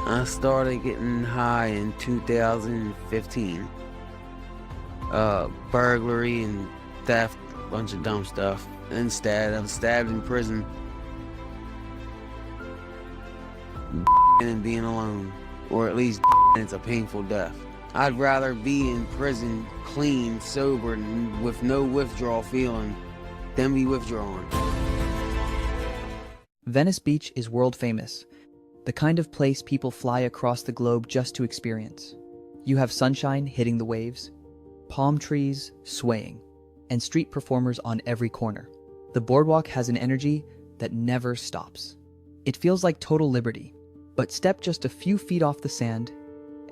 I started getting high in 2015. Burglary and theft, bunch of dumb stuff. Instead, I was stabbed in prison and being alone, or at least it's a painful death. I'd rather be in prison, clean, sober, and with no withdrawal feeling, than be withdrawn. Venice Beach is world famous, the kind of place people fly across the globe just to experience. You have sunshine hitting the waves, palm trees swaying, and street performers on every corner. The boardwalk has an energy that never stops. It feels like total liberty, but step just a few feet off the sand,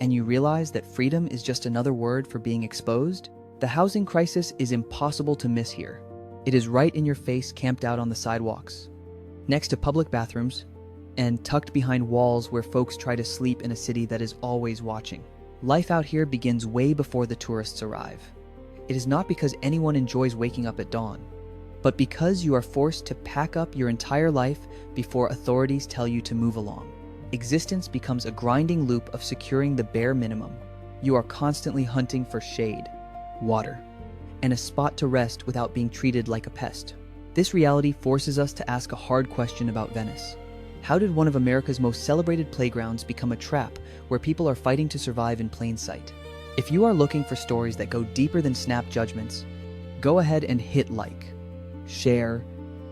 and you realize that freedom is just another word for being exposed. The housing crisis is impossible to miss here. It is right in your face, camped out on the sidewalks, next to public bathrooms, and tucked behind walls where folks try to sleep in a city that is always watching. Life out here begins way before the tourists arrive. It is not because anyone enjoys waking up at dawn, but because you are forced to pack up your entire life before authorities tell you to move along. Existence becomes a grinding loop of securing the bare minimum. You are constantly hunting for shade, water, and a spot to rest without being treated like a pest. This reality forces us to ask a hard question about Venice. How did one of America's most celebrated playgrounds become a trap where people are fighting to survive in plain sight? If you are looking for stories that go deeper than snap judgments, go ahead and hit like, share,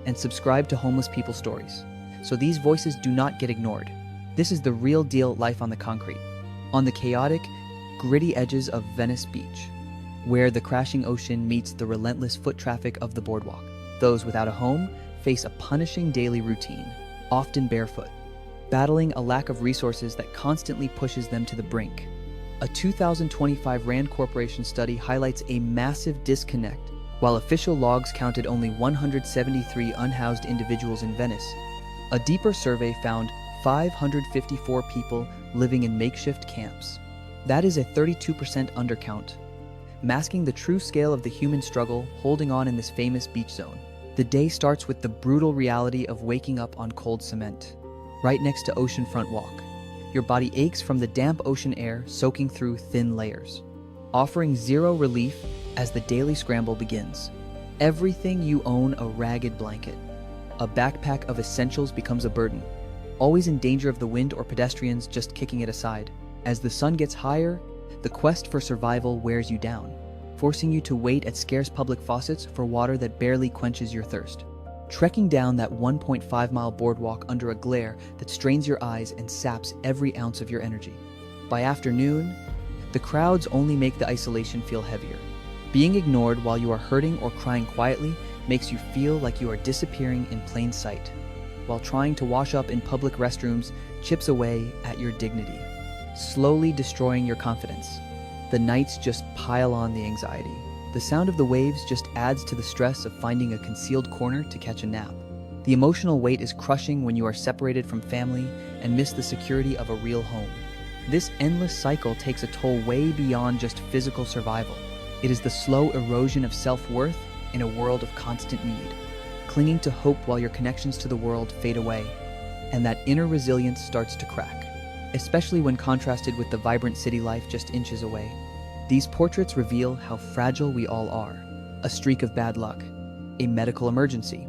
and subscribe to Homeless People Stories, so these voices do not get ignored. This is the real deal life on the concrete, on the chaotic, gritty edges of Venice Beach, where the crashing ocean meets the relentless foot traffic of the boardwalk. Those without a home face a punishing daily routine, often barefoot, battling a lack of resources that constantly pushes them to the brink. A 2025 RAND Corporation study highlights a massive disconnect. While official logs counted only 173 unhoused individuals in Venice, a deeper survey found 554 people living in makeshift camps. That is a 32% undercount, masking the true scale of the human struggle holding on in this famous beach zone. The day starts with the brutal reality of waking up on cold cement, right next to oceanfront walk. Your body aches from the damp ocean air soaking through thin layers, offering zero relief as the daily scramble begins. Everything you own a ragged blanket. A backpack of essentials becomes a burden, always in danger of the wind or pedestrians just kicking it aside. As the sun gets higher, the quest for survival wears you down, forcing you to wait at scarce public faucets for water that barely quenches your thirst. Trekking down that 1.5-mile boardwalk under a glare that strains your eyes and saps every ounce of your energy. By afternoon, the crowds only make the isolation feel heavier. Being ignored while you are hurting or crying quietly makes you feel like you are disappearing in plain sight, while trying to wash up in public restrooms chips away at your dignity, slowly destroying your confidence. The nights just pile on the anxiety. The sound of the waves just adds to the stress of finding a concealed corner to catch a nap. The emotional weight is crushing when you are separated from family and miss the security of a real home. This endless cycle takes a toll way beyond just physical survival. It is the slow erosion of self-worth in a world of constant need, clinging to hope while your connections to the world fade away, and that inner resilience starts to crack, especially when contrasted with the vibrant city life just inches away. These portraits reveal how fragile we all are. A streak of bad luck, a medical emergency,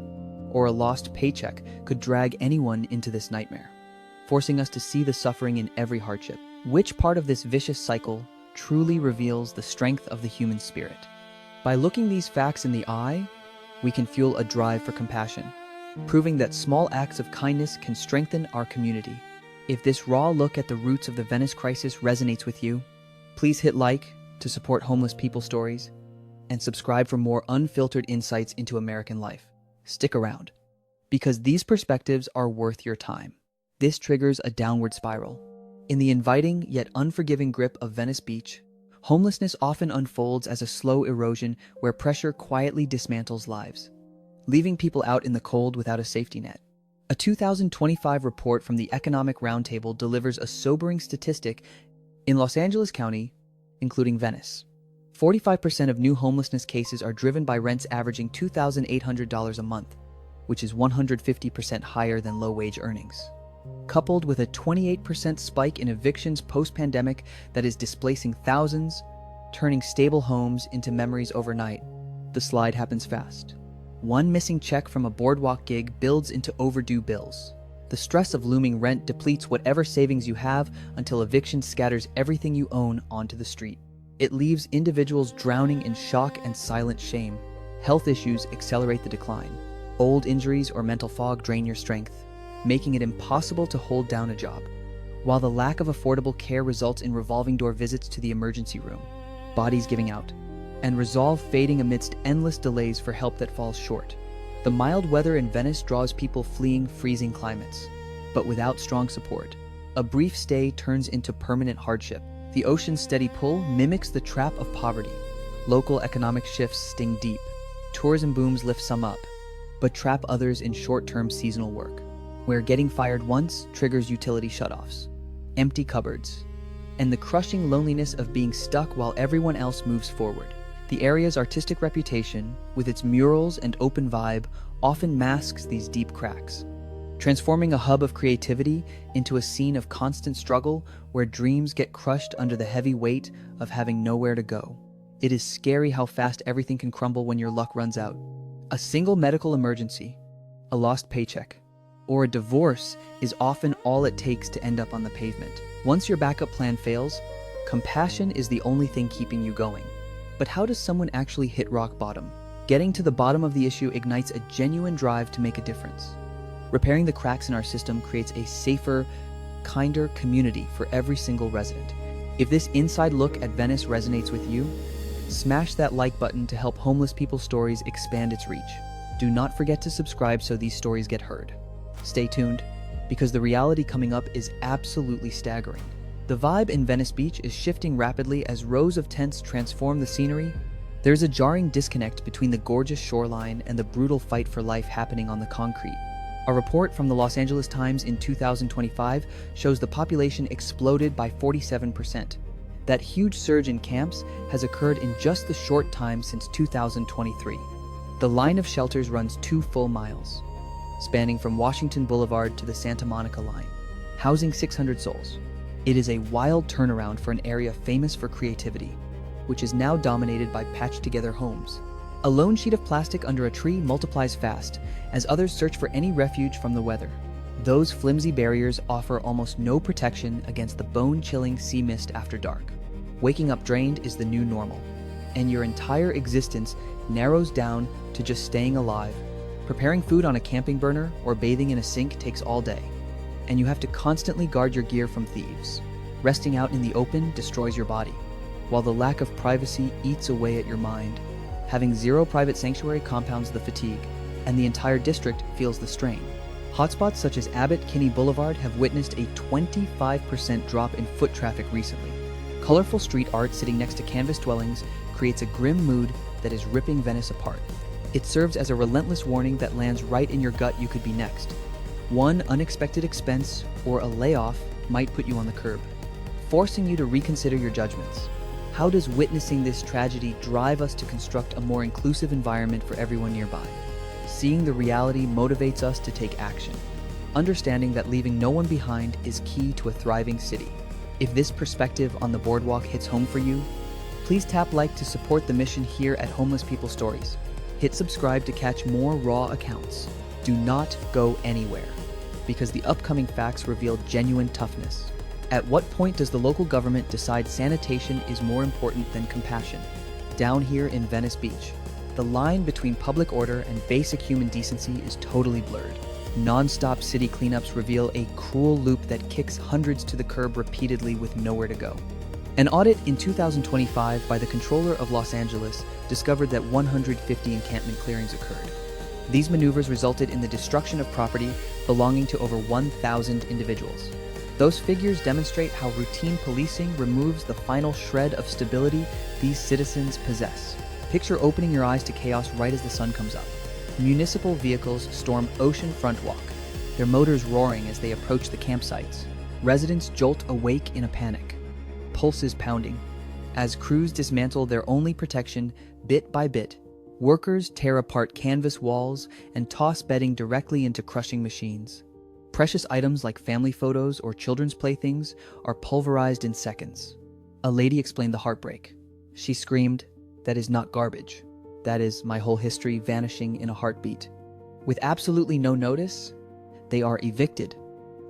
or a lost paycheck could drag anyone into this nightmare, forcing us to see the suffering in every hardship. Which part of this vicious cycle truly reveals the strength of the human spirit? By looking these facts in the eye, we can fuel a drive for compassion, proving that small acts of kindness can strengthen our community. If this raw look at the roots of the Venice crisis resonates with you, please hit like to support Homeless People Stories and subscribe for more unfiltered insights into American life. Stick around, because these perspectives are worth your time. This triggers a downward spiral. In the inviting yet unforgiving grip of Venice Beach, homelessness often unfolds as a slow erosion where pressure quietly dismantles lives, leaving people out in the cold without a safety net. A 2025 report from the Economic Roundtable delivers a sobering statistic. In Los Angeles County, including Venice, 45% of new homelessness cases are driven by rents averaging $2,800 a month, which is 150% higher than low-wage earnings. coupled with a 28% spike in evictions post-pandemic that is displacing thousands, turning stable homes into memories overnight. The slide happens fast. One missing check from a boardwalk gig builds into overdue bills. The stress of looming rent depletes whatever savings you have until eviction scatters everything you own onto the street. It leaves individuals drowning in shock and silent shame. Health issues accelerate the decline. Old injuries or mental fog drain your strength, making it impossible to hold down a job. While the lack of affordable care results in revolving door visits to the emergency room, bodies giving out, and resolve fading amidst endless delays for help that falls short. The mild weather in Venice draws people fleeing freezing climates, but without strong support, a brief stay turns into permanent hardship. The ocean's steady pull mimics the trap of poverty. Local economic shifts sting deep. Tourism booms lift some up, but trap others in short-term seasonal work, where getting fired once triggers utility shutoffs, empty cupboards, and the crushing loneliness of being stuck while everyone else moves forward. The area's artistic reputation, with its murals and open vibe, often masks these deep cracks, transforming a hub of creativity into a scene of constant struggle where dreams get crushed under the heavy weight of having nowhere to go. It is scary how fast everything can crumble when your luck runs out. A single medical emergency, a lost paycheck, or a divorce is often all it takes to end up on the pavement. Once your backup plan fails, compassion is the only thing keeping you going. But how does someone actually hit rock bottom? Getting to the bottom of the issue ignites a genuine drive to make a difference. Repairing the cracks in our system creates a safer, kinder community for every single resident. If this inside look at Venice resonates with you, smash that like button to help homeless people's stories expand its reach. Do not forget to subscribe so these stories get heard. Stay tuned, because the reality coming up is absolutely staggering. The vibe in Venice Beach is shifting rapidly as rows of tents transform the scenery. There's a jarring disconnect between the gorgeous shoreline and the brutal fight for life happening on the concrete. A report from the Los Angeles Times in 2025 shows the population exploded by 47%. That huge surge in camps has occurred in just the short time since 2023. The line of shelters runs 2 full miles, spanning from Washington Boulevard to the Santa Monica line, housing 600 souls. It is a wild turnaround for an area famous for creativity, which is now dominated by patched-together homes. A lone sheet of plastic under a tree multiplies fast, as others search for any refuge from the weather. Those flimsy barriers offer almost no protection against the bone-chilling sea mist after dark. Waking up drained is the new normal, and your entire existence narrows down to just staying alive. Preparing food on a camping burner or bathing in a sink takes all day, and you have to constantly guard your gear from thieves. Resting out in the open destroys your body, while the lack of privacy eats away at your mind. Having zero private sanctuary compounds the fatigue, and the entire district feels the strain. Hotspots such as Abbott-Kinney Boulevard have witnessed a 25% drop in foot traffic recently. Colorful street art sitting next to canvas dwellings creates a grim mood that is ripping Venice apart. It serves as a relentless warning that lands right in your gut you could be next. One unexpected expense or a layoff might put you on the curb, forcing you to reconsider your judgments. How does witnessing this tragedy drive us to construct a more inclusive environment for everyone nearby? Seeing the reality motivates us to take action, understanding that leaving no one behind is key to a thriving city. If this perspective on the boardwalk hits home for you, please tap like to support the mission here at Homeless People Stories. Hit subscribe to catch more raw accounts. Do not go anywhere, because the upcoming facts reveal genuine toughness. At what point does the local government decide sanitation is more important than compassion? Down here in Venice Beach, the line between public order and basic human decency is totally blurred. Non-stop city cleanups reveal a cruel loop that kicks hundreds to the curb repeatedly with nowhere to go. An audit in 2025 by the Comptroller of Los Angeles discovered that 150 encampment clearings occurred. These maneuvers resulted in the destruction of property belonging to over 1,000 individuals. Those figures demonstrate how routine policing removes the final shred of stability these citizens possess. Picture opening your eyes to chaos right as the sun comes up. Municipal vehicles storm oceanfront walk, their motors roaring as they approach the campsites. Residents jolt awake in a panic, pulses pounding. As crews dismantle their only protection bit by bit, workers tear apart canvas walls and toss bedding directly into crushing machines. Precious items like family photos or children's playthings are pulverized in seconds. A lady explained the heartbreak. She screamed, "That is not garbage. That is my whole history vanishing in a heartbeat." With absolutely no notice, they are evicted,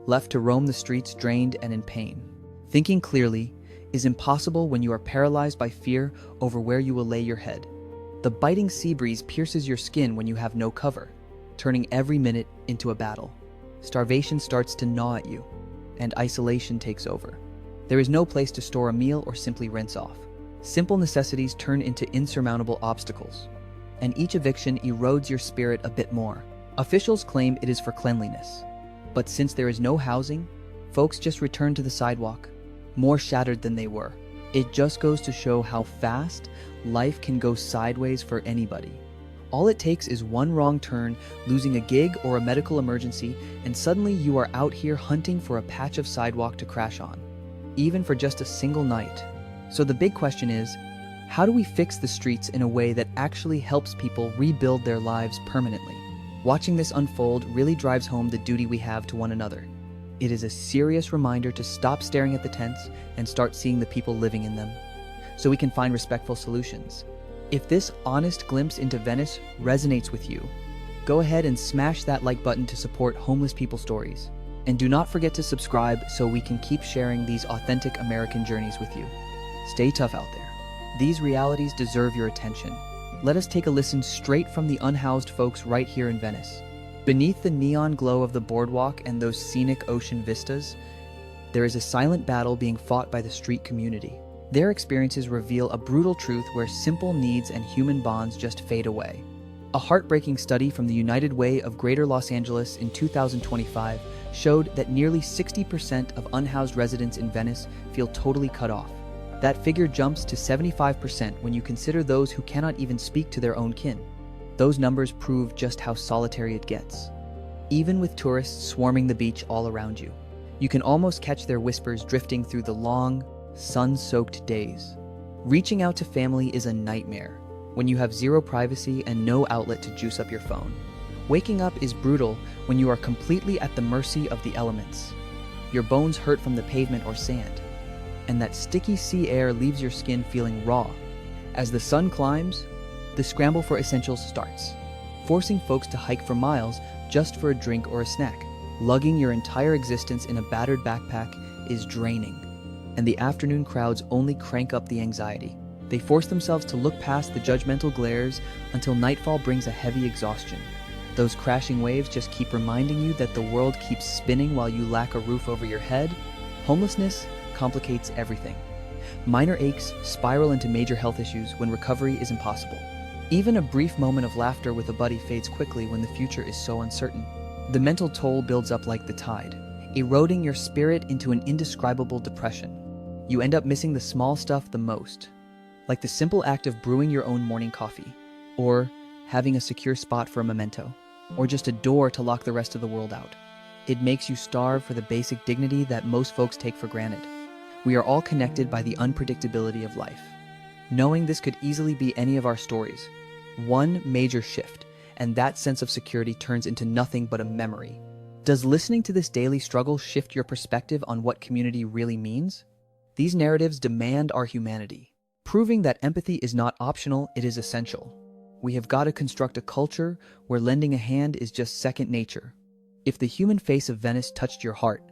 left to roam the streets drained and in pain. Thinking clearly is impossible when you are paralyzed by fear over where you will lay your head. The biting sea breeze pierces your skin when you have no cover, turning every minute into a battle. Starvation starts to gnaw at you, and isolation takes over. There is no place to store a meal or simply rinse off. Simple necessities turn into insurmountable obstacles, and each eviction erodes your spirit a bit more. Officials claim it is for cleanliness, but since there is no housing, folks just return to the sidewalk, more shattered than they were. It just goes to show how fast life can go sideways for anybody. All it takes is one wrong turn, losing a gig or a medical emergency, and suddenly you are out here hunting for a patch of sidewalk to crash on, even for just a single night. So the big question is, how do we fix the streets in a way that actually helps people rebuild their lives permanently? Watching this unfold really drives home the duty we have to one another. It is a serious reminder to stop staring at the tents and start seeing the people living in them, so we can find respectful solutions. If this honest glimpse into Venice resonates with you, go ahead and smash that like button to support homeless people stories. And do not forget to subscribe so we can keep sharing these authentic American journeys with you. Stay tough out there. These realities deserve your attention. Let us take a listen straight from the unhoused folks right here in Venice. Beneath the neon glow of the boardwalk and those scenic ocean vistas, there is a silent battle being fought by the street community. Their experiences reveal a brutal truth where simple needs and human bonds just fade away. A heartbreaking study from the United Way of Greater Los Angeles in 2025 showed that nearly 60% of unhoused residents in Venice feel totally cut off. That figure jumps to 75% when you consider those who cannot even speak to their own kin. Those numbers prove just how solitary it gets. Even with tourists swarming the beach all around you, you can almost catch their whispers drifting through the long, sun-soaked days. Reaching out to family is a nightmare when you have zero privacy and no outlet to juice up your phone. Waking up is brutal when you are completely at the mercy of the elements. Your bones hurt from the pavement or sand, and that sticky sea air leaves your skin feeling raw. As the sun climbs, the scramble for essentials starts, forcing folks to hike for miles just for a drink or a snack. Lugging your entire existence in a battered backpack is draining, and the afternoon crowds only crank up the anxiety. They force themselves to look past the judgmental glares until nightfall brings a heavy exhaustion. Those crashing waves just keep reminding you that the world keeps spinning while you lack a roof over your head. Homelessness complicates everything. Minor aches spiral into major health issues when recovery is impossible. Even a brief moment of laughter with a buddy fades quickly when the future is so uncertain. The mental toll builds up like the tide, eroding your spirit into an indescribable depression. You end up missing the small stuff the most, like the simple act of brewing your own morning coffee, or having a secure spot for a memento, or just a door to lock the rest of the world out. It makes you starve for the basic dignity that most folks take for granted. We are all connected by the unpredictability of life. Knowing this could easily be any of our stories. One major shift, and that sense of security turns into nothing but a memory. Does listening to this daily struggle shift your perspective on what community really means? These narratives demand our humanity, proving that empathy is not optional, it is essential. We have got to construct a culture where lending a hand is just second nature. If the human face of Venice touched your heart,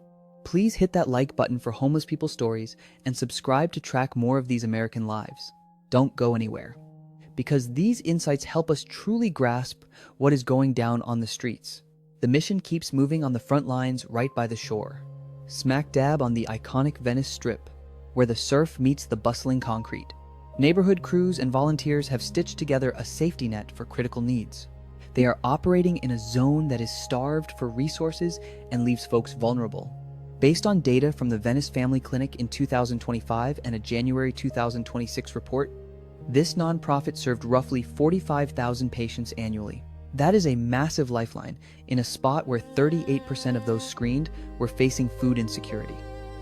please hit that like button for homeless people stories and subscribe to track more of these American lives. Don't go anywhere, because these insights help us truly grasp what is going down on the streets. The mission keeps moving on the front lines right by the shore, smack dab on the iconic Venice Strip, where the surf meets the bustling concrete. Neighborhood crews and volunteers have stitched together a safety net for critical needs. They are operating in a zone that is starved for resources and leaves folks vulnerable. Based on data from the Venice Family Clinic in 2025 and a January 2026 report, this nonprofit served roughly 45,000 patients annually. That is a massive lifeline in a spot where 38% of those screened were facing food insecurity.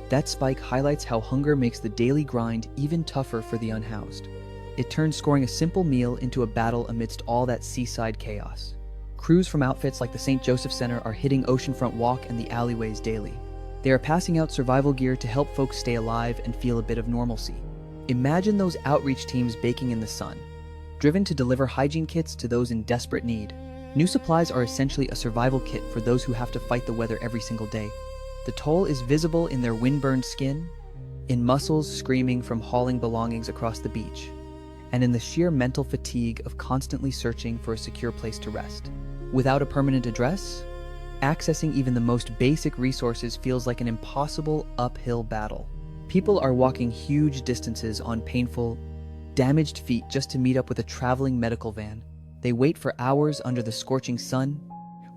That spike highlights how hunger makes the daily grind even tougher for the unhoused. It turns scoring a simple meal into a battle amidst all that seaside chaos. Crews from outfits like the St. Joseph Center are hitting Oceanfront Walk and the alleyways daily. They are passing out survival gear to help folks stay alive and feel a bit of normalcy. Imagine those outreach teams baking in the sun, driven to deliver hygiene kits to those in desperate need. New supplies are essentially a survival kit for those who have to fight the weather every single day. The toll is visible in their wind-burned skin, in muscles screaming from hauling belongings across the beach, and in the sheer mental fatigue of constantly searching for a secure place to rest. Without a permanent address, accessing even the most basic resources feels like an impossible uphill battle. People are walking huge distances on painful, damaged feet just to meet up with a traveling medical van. They wait for hours under the scorching sun,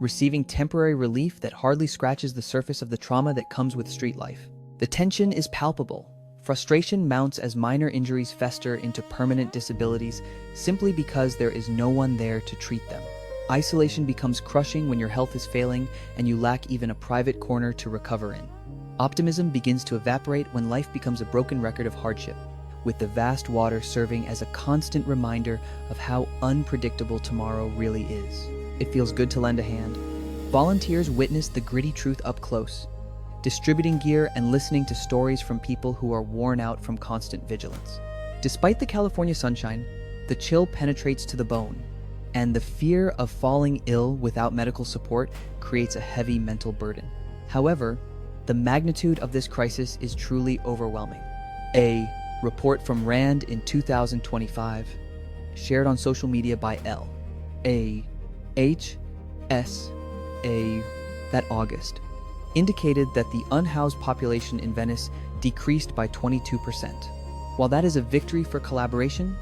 receiving temporary relief that hardly scratches the surface of the trauma that comes with street life. The tension is palpable. Frustration mounts as minor injuries fester into permanent disabilities simply because there is no one there to treat them. Isolation becomes crushing when your health is failing and you lack even a private corner to recover in. Optimism begins to evaporate when life becomes a broken record of hardship, with the vast water serving as a constant reminder of how unpredictable tomorrow really is. It feels good to lend a hand. Volunteers witness the gritty truth up close, distributing gear and listening to stories from people who are worn out from constant vigilance. Despite the California sunshine, the chill penetrates to the bone, and the fear of falling ill without medical support creates a heavy mental burden. However, the magnitude of this crisis is truly overwhelming. A report from RAND in 2025, shared on social media by LAHSA that August, indicated that the unhoused population in Venice decreased by 22%. While that is a victory for collaboration,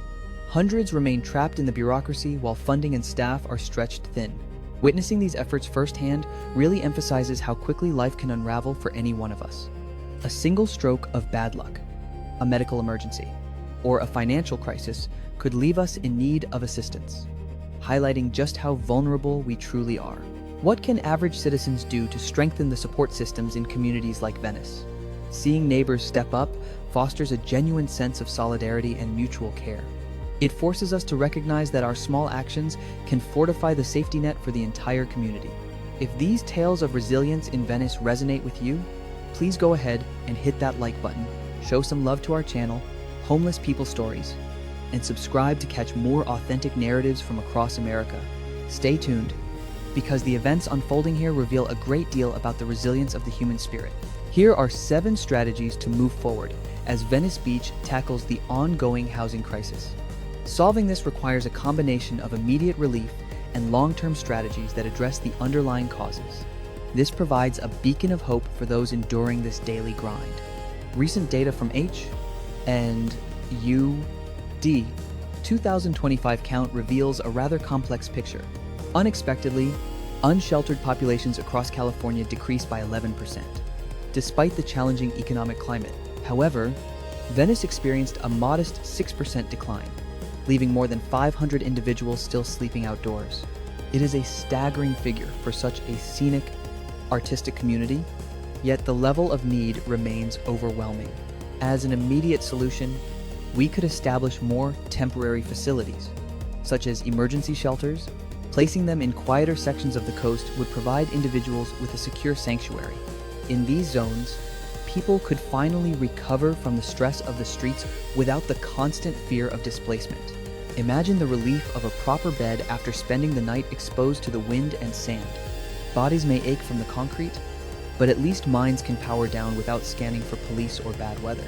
hundreds remain trapped in the bureaucracy while funding and staff are stretched thin. Witnessing these efforts firsthand really emphasizes how quickly life can unravel for any one of us. A single stroke of bad luck, a medical emergency, or a financial crisis could leave us in need of assistance, highlighting just how vulnerable we truly are. What can average citizens do to strengthen the support systems in communities like Venice? Seeing neighbors step up fosters a genuine sense of solidarity and mutual care. It forces us to recognize that our small actions can fortify the safety net for the entire community. If these tales of resilience in Venice resonate with you, please go ahead and hit that like button, show some love to our channel, Homeless People Stories, and subscribe to catch more authentic narratives from across America. Stay tuned, because the events unfolding here reveal a great deal about the resilience of the human spirit. Here are 7 strategies to move forward as Venice Beach tackles the ongoing housing crisis. Solving this requires a combination of immediate relief and long-term strategies that address the underlying causes. This provides a beacon of hope for those enduring this daily grind. Recent data from H&UD 2025 count reveals a rather complex picture. Unexpectedly, unsheltered populations across California decreased by 11%, despite the challenging economic climate. However, Venice experienced a modest 6% decline, leaving more than 500 individuals still sleeping outdoors. It is a staggering figure for such a scenic, artistic community, yet the level of need remains overwhelming. As an immediate solution, we could establish more temporary facilities, such as emergency shelters. Placing them in quieter sections of the coast would provide individuals with a secure sanctuary. In these zones, people could finally recover from the stress of the streets without the constant fear of displacement. Imagine the relief of a proper bed after spending the night exposed to the wind and sand. Bodies may ache from the concrete, but at least minds can power down without scanning for police or bad weather.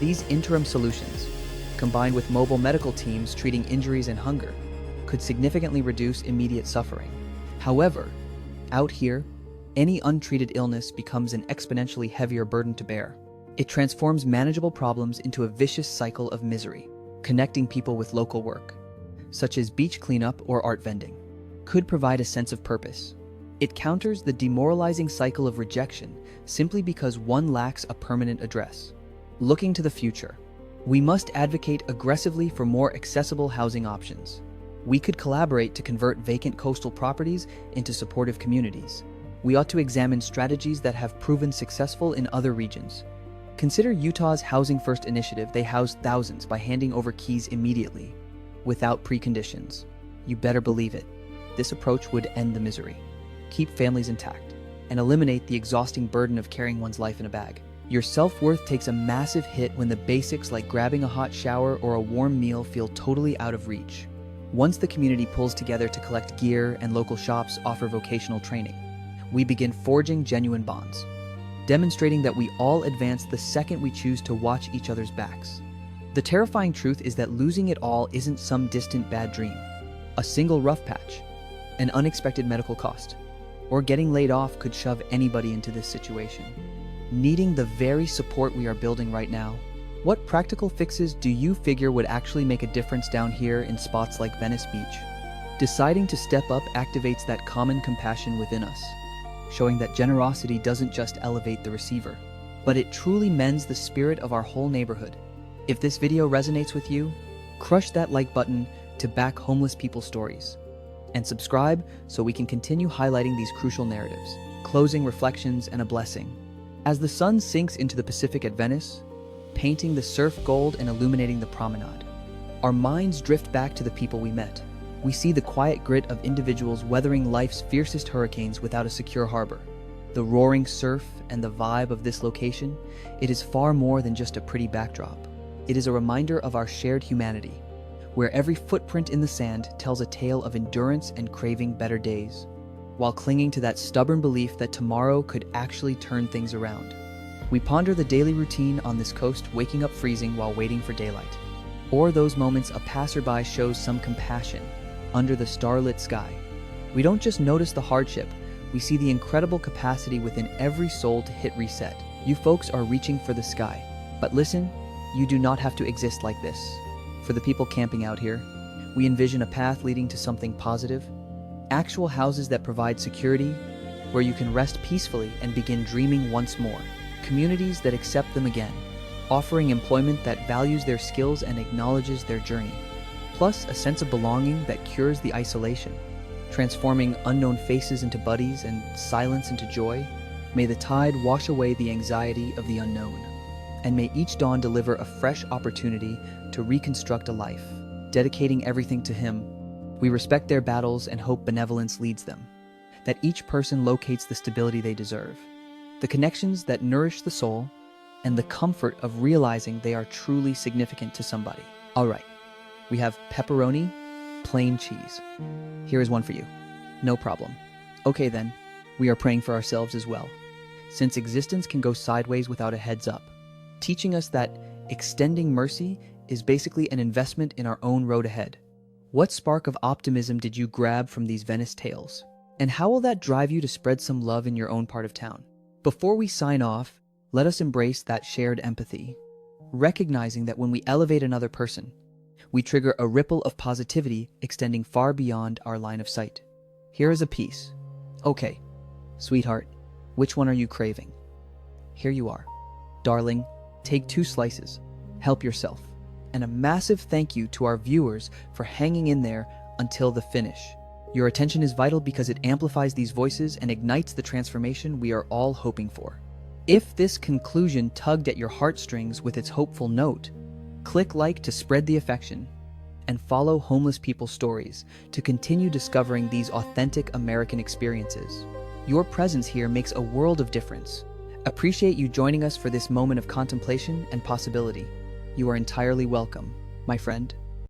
These interim solutions, combined with mobile medical teams treating injuries and hunger, could significantly reduce immediate suffering. However, out here, any untreated illness becomes an exponentially heavier burden to bear. It transforms manageable problems into a vicious cycle of misery. Connecting people with local work, such as beach cleanup or art vending, could provide a sense of purpose. It counters the demoralizing cycle of rejection simply because one lacks a permanent address. Looking to the future, we must advocate aggressively for more accessible housing options. We could collaborate to convert vacant coastal properties into supportive communities. We ought to examine strategies that have proven successful in other regions. Consider Utah's Housing First initiative. They housed thousands by handing over keys immediately, without preconditions. You better believe it. this approach would end the misery, keep families intact, and eliminate the exhausting burden of carrying one's life in a bag. Your self-worth takes a massive hit when the basics like grabbing a hot shower or a warm meal feel totally out of reach. Once the community pulls together to collect gear and local shops offer vocational training, we begin forging genuine bonds, demonstrating that we all advance the second we choose to watch each other's backs. The terrifying truth is that losing it all isn't some distant bad dream. A single rough patch, an unexpected medical cost, or getting laid off could shove anybody into this situation, needing the very support we are building right now. What practical fixes do you figure would actually make a difference down here in spots like Venice Beach? Deciding to step up activates that common compassion within us, showing that generosity doesn't just elevate the receiver, but it truly mends the spirit of our whole neighborhood. If this video resonates with you, crush that like button to back homeless people's stories, and subscribe so we can continue highlighting these crucial narratives. Closing reflections and a blessing. As the sun sinks into the Pacific at Venice, painting the surf gold and illuminating the promenade, our minds drift back to the people we met. We see the quiet grit of individuals weathering life's fiercest hurricanes without a secure harbor. The roaring surf and the vibe of this location, it is far more than just a pretty backdrop. It is a reminder of our shared humanity, where every footprint in the sand tells a tale of endurance and craving better days, while clinging to that stubborn belief that tomorrow could actually turn things around. We ponder the daily routine on this coast, waking up freezing while waiting for daylight, or those moments a passerby shows some compassion under the starlit sky. We don't just notice the hardship, we see the incredible capacity within every soul to hit reset. You folks are reaching for the sky, but listen, you do not have to exist like this. For the people camping out here, we envision a path leading to something positive, actual houses that provide security, where you can rest peacefully and begin dreaming once more, communities that accept them again, offering employment that values their skills and acknowledges their journey, plus a sense of belonging that cures the isolation, transforming unknown faces into buddies and silence into joy. May the tide wash away the anxiety of the unknown, and may each dawn deliver a fresh opportunity to reconstruct a life, dedicating everything to Him. We respect their battles and hope benevolence leads them, that each person locates the stability they deserve, the connections that nourish the soul, and the comfort of realizing they are truly significant to somebody. All right, we have pepperoni, plain cheese. Here is one for you. No problem. Okay then, we are praying for ourselves as well, since existence can go sideways without a heads up, teaching us that extending mercy is basically an investment in our own road ahead. What spark of optimism did you grab from these Venice tales? And how will that drive you to spread some love in your own part of town? Before we sign off, let us embrace that shared empathy, recognizing that when we elevate another person, we trigger a ripple of positivity extending far beyond our line of sight. Here is a piece. Okay, sweetheart, which one are you craving? Here you are. Darling, take 2 slices. Help yourself. And a massive thank you to our viewers for hanging in there until the finish. Your attention is vital because it amplifies these voices and ignites the transformation we are all hoping for. If this conclusion tugged at your heartstrings with its hopeful note, click like to spread the affection, and follow Homeless People Stories to continue discovering these authentic American experiences. Your presence here makes a world of difference. Appreciate you joining us for this moment of contemplation and possibility. You are entirely welcome, my friend.